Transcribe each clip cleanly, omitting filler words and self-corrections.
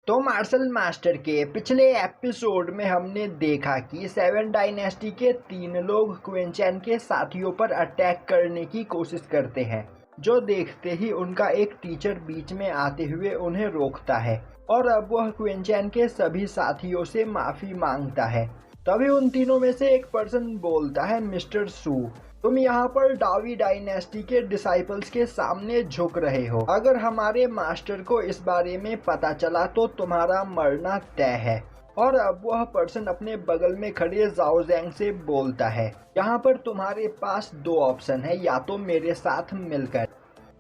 तो martial master के पिछले एपिसोड में हमने देखा कि सेवन डायनेस्टी के 3 लोग क्वीन चैन के साथियों पर अटैक करने की कोशिश करते हैं, जो देखते ही उनका एक टीचर बीच में आते हुए उन्हें रोकता है और अब वह क्वीन चैन के सभी साथियों से माफ़ी मांगता है। तभी उन तीनों में से एक पर्सन बोलता है, मिस्टर सू, तुम यहाँ पर डावी डायनेस्टी के डिसाइपल्स के सामने झुक रहे हो। अगर हमारे मास्टर को इस बारे में पता चला तो तुम्हारा मरना तय है। और अब वह पर्सन अपने बगल में खड़े जाओ जैंग से बोलता है, यहाँ पर तुम्हारे पास 2 ऑप्शन है, या तो मेरे साथ मिलकर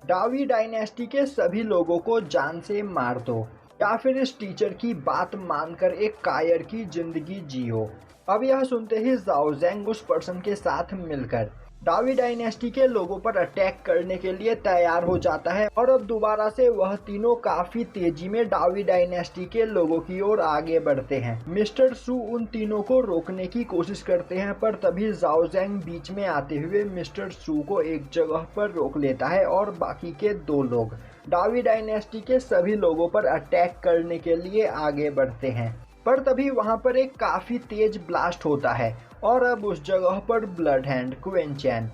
डावी डायनेस्टी के सभी लोगों को जान से मार दो, या फिर इस टीचर की बात मानकर एक कायर की जिंदगी जियो। अब यह सुनते ही जाओ जैंग उस पर्सन के साथ मिलकर डावी डायनेस्टी के लोगों पर अटैक करने के लिए तैयार हो जाता है और अब दोबारा से वह तीनों काफी तेजी में डावी डायनेस्टी के लोगों की ओर आगे बढ़ते हैं। मिस्टर सू उन तीनों को रोकने की कोशिश करते हैं, पर तभी जाओ जैंग बीच में आते हुए मिस्टर सू को एक जगह पर रोक लेता है और बाकी के 2 लोग डावी डायनेस्टी के सभी लोगों पर अटैक करने के लिए आगे बढ़ते हैं। पर तभी वहां पर एक काफी तेज ब्लास्ट होता है और अब उस जगह पर ब्लड हैंड, क्वीन चैन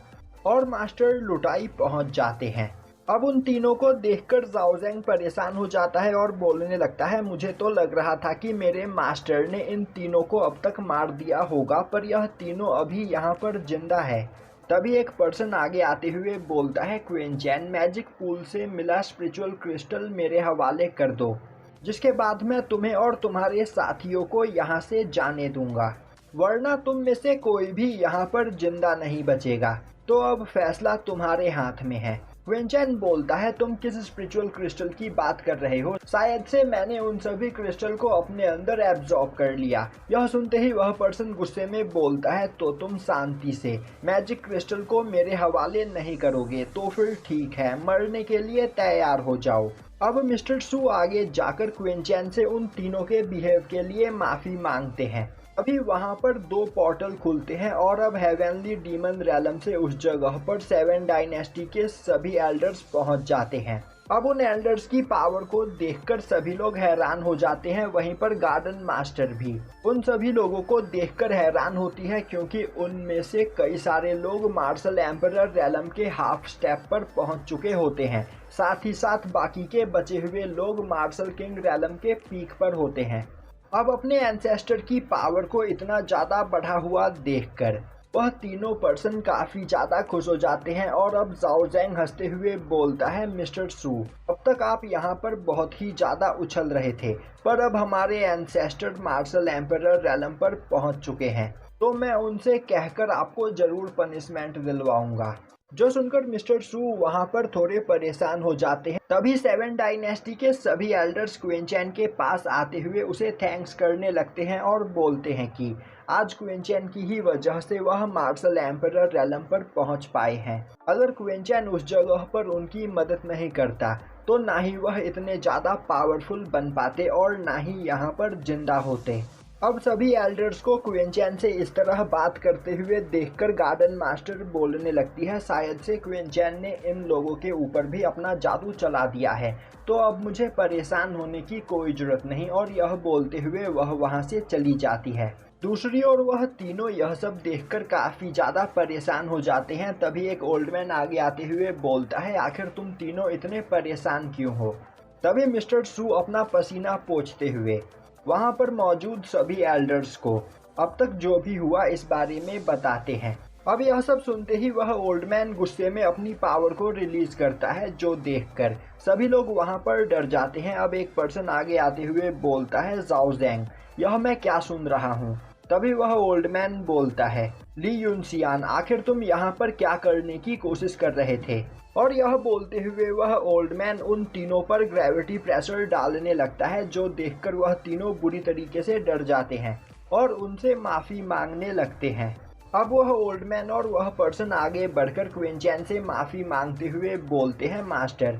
और मास्टर लुटाई पहुंच जाते हैं। अब उन तीनों को देखकर जाओ जैंग परेशान हो जाता है और बोलने लगता है, मुझे तो लग रहा था कि मेरे मास्टर ने इन तीनों को अब तक मार दिया होगा, पर यह तीनों अभी यहाँ पर जिंदा है। तभी एक पर्सन आगे आते हुए बोलता है, क्वीन चैन, मैजिक पूल से मिला स्पिरिचुअल क्रिस्टल मेरे हवाले कर दो, जिसके बाद मैं तुम्हें और तुम्हारे साथियों को यहाँ से जाने दूंगा, वरना तुम में से कोई भी यहाँ पर जिंदा नहीं बचेगा। तो अब फैसला तुम्हारे हाथ में है। क्वीन चैन बोलता है, तुम किस स्पिरिचुअल क्रिस्टल की बात कर रहे हो? शायद से मैंने उन सभी क्रिस्टल को अपने अंदर एब्जॉर्ब कर लिया। यह सुनते ही वह पर्सन गुस्से में बोलता है, तो तुम शांति से मैजिक क्रिस्टल को मेरे हवाले नहीं करोगे तो फिर ठीक है, मरने के लिए तैयार हो जाओ। अब मिस्टर सू आगे जाकर क्वीन चैन से उन तीनों के बिहेव के लिए माफी मांगते हैं। अभी वहां पर 2 पोर्टल खुलते हैं और अब हेवनली डीमन रैलम से उस जगह पर 7 डायनेस्टी के सभी एल्डर्स पहुंच जाते हैं। अब उन एल्डर्स की पावर को देखकर सभी लोग हैरान हो जाते हैं, वहीं पर गार्डन मास्टर भी उन सभी लोगों को देखकर हैरान होती है, क्योंकि उनमें से कई सारे लोग मार्शल एम्परर रैलम के हाफ स्टेप पर पहुंच चुके होते हैं। साथ ही साथ बाकी के बचे हुए लोग मार्शल किंग रैलम के पीक पर होते हैं। अब अपने एंसेस्टर की पावर को इतना ज़्यादा बढ़ा हुआ देखकर वह तीनों पर्सन काफ़ी ज़्यादा खुश हो जाते हैं और अब जाओ जैंग हंसते हुए बोलता है, मिस्टर सू, अब तक आप यहाँ पर बहुत ही ज़्यादा उछल रहे थे, पर अब हमारे एंसेस्टर मार्शल एम्परर रैलम पर पहुँच चुके हैं, तो मैं उनसे कहकर आपको ज़रूर पनिशमेंट दिलवाऊंगा। जो सुनकर मिस्टर सू वहां पर थोड़े परेशान हो जाते हैं। तभी 7 डायनेस्टी के सभी एल्डर्स क्वीन चैन के पास आते हुए उसे थैंक्स करने लगते हैं और बोलते हैं कि आज क्वीन चैन की ही वजह से वह मार्शल एम्परर रैलम पर पहुंच पाए हैं। अगर क्वीन चैन उस जगह पर उनकी मदद नहीं करता तो ना ही वह इतने ज़्यादा पावरफुल बन पाते और ना ही यहाँ पर जिंदा होते। अब सभी एल्डर्स को क्वीन चैन से इस तरह बात करते हुए देखकर गार्डन मास्टर बोलने लगती है, शायद से क्वीन चैन ने इन लोगों के ऊपर भी अपना जादू चला दिया है, तो अब मुझे परेशान होने की कोई जरूरत नहीं। और यह बोलते हुए वह वहां से चली जाती है। दूसरी ओर वह तीनों यह सब देखकर काफ़ी ज़्यादा परेशान हो जाते हैं। तभी एक ओल्ड मैन आगे आते हुए बोलता है, आखिर तुम तीनों इतने परेशान क्यों हो? तभी मिस्टर सू अपना पसीना पोंछते हुए वहां पर मौजूद सभी एल्डर्स को अब तक जो भी हुआ इस बारे में बताते हैं। अब यह सब सुनते ही वह ओल्ड मैन गुस्से में अपनी पावर को रिलीज करता है, जो देखकर सभी लोग वहां पर डर जाते हैं। अब एक पर्सन आगे आते हुए बोलता है, जाओ जैंग, यह मैं क्या सुन रहा हूँ? तभी वह ओल्ड मैन बोलता है, ली युनसियान, आखिर तुम यहाँ पर क्या करने की कोशिश कर रहे थे? और यह बोलते हुए वह ओल्ड मैन उन तीनों पर ग्रेविटी प्रेशर डालने लगता है, जो देखकर वह तीनों बुरी तरीके से डर जाते हैं और उनसे माफ़ी मांगने लगते हैं। अब वह ओल्ड मैन और वह पर्सन आगे बढ़कर क्वीन चैन से माफ़ी मांगते हुए बोलते हैं, मास्टर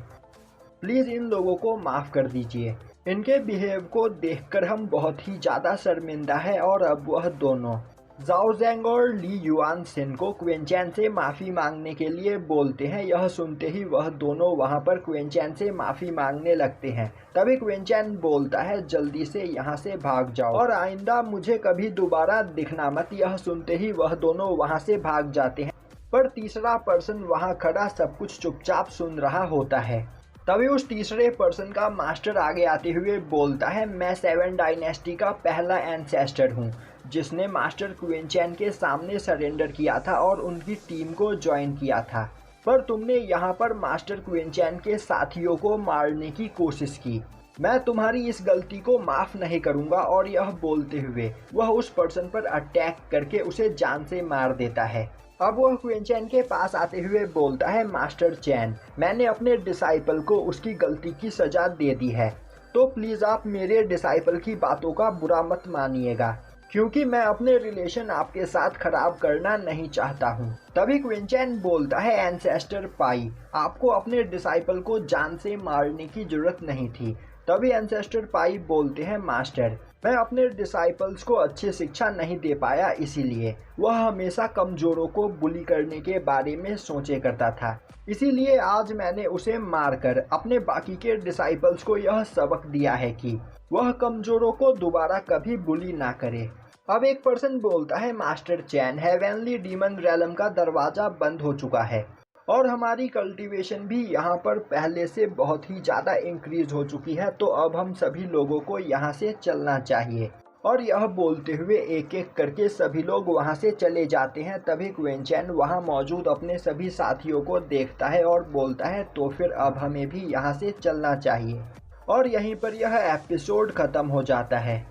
प्लीज़ इन लोगों को माफ़ कर दीजिए, इनके बिहेव को देखकर हम बहुत ही ज़्यादा शर्मिंदा है और अब वह दोनों जाओ ज़ेंग और ली युआन सिन को क्विंचैन से माफ़ी मांगने के लिए बोलते हैं। यह सुनते ही वह दोनों वहां पर क्विंचैन से माफ़ी मांगने लगते हैं। तभी क्विंचैन बोलता है जल्दी से यहाँ से भाग जाओ और आइंदा मुझे कभी दोबारा दिखना मत। यह सुनते ही वह दोनों वहां से भाग जाते हैं, पर तीसरा पर्सन वहां खड़ा सब कुछ चुपचाप सुन रहा होता है। तभी उस तीसरे पर्सन का मास्टर आगे आते हुए बोलता है, मैं 7 डायनेस्टी का पहला एंसेस्टर हूँ जिसने मास्टर क्विंचैन के सामने सरेंडर किया था और उनकी टीम को ज्वाइन किया था, पर तुमने यहाँ पर मास्टर क्विंचैन के साथियों को मारने की कोशिश की। मैं तुम्हारी इस गलती को माफ़ नहीं करूँगा। और यह बोलते हुए वह उस पर्सन पर अटैक करके उसे जान से मार देता है। अब वह क्विंचैन के पास आते हुए बोलता है, मास्टर चैन, मैंने अपने डिसाइपल को उसकी गलती की सज़ा दे दी है, तो प्लीज़ आप मेरे डिसाइपल की बातों का बुरा मत मानिएगा, क्योंकि मैं अपने रिलेशन आपके साथ खराब करना नहीं चाहता हूँ। तभी क्विंचैन बोलता है, एंसेस्टर पाई, आपको अपने डिसाइपल को जान से मारने की जरूरत नहीं थी। तभी एंसेस्टर पाई बोलते हैं, मास्टर, मैं अपने डिसाइपल्स को अच्छी शिक्षा नहीं दे पाया, इसीलिए वह हमेशा कमज़ोरों को बुली करने के बारे में सोचे करता था। इसीलिए आज मैंने उसे मारकर अपने बाकी के डिसाइपल्स को यह सबक दिया है कि वह कमज़ोरों को दोबारा कभी बुली ना करे। अब एक पर्सन बोलता है, मास्टर चैन, हेवनली डीमन रैलम का दरवाज़ा बंद हो चुका है और हमारी कल्टीवेशन भी यहाँ पर पहले से बहुत ही ज़्यादा इंक्रीज हो चुकी है, तो अब हम सभी लोगों को यहाँ से चलना चाहिए। और यह बोलते हुए एक एक करके सभी लोग वहाँ से चले जाते हैं। तभी क्विंचैन वहाँ मौजूद अपने सभी साथियों को देखता है और बोलता है, तो फिर अब हमें भी यहाँ से चलना चाहिए। और यहीं पर यह एपिसोड ख़त्म हो जाता है।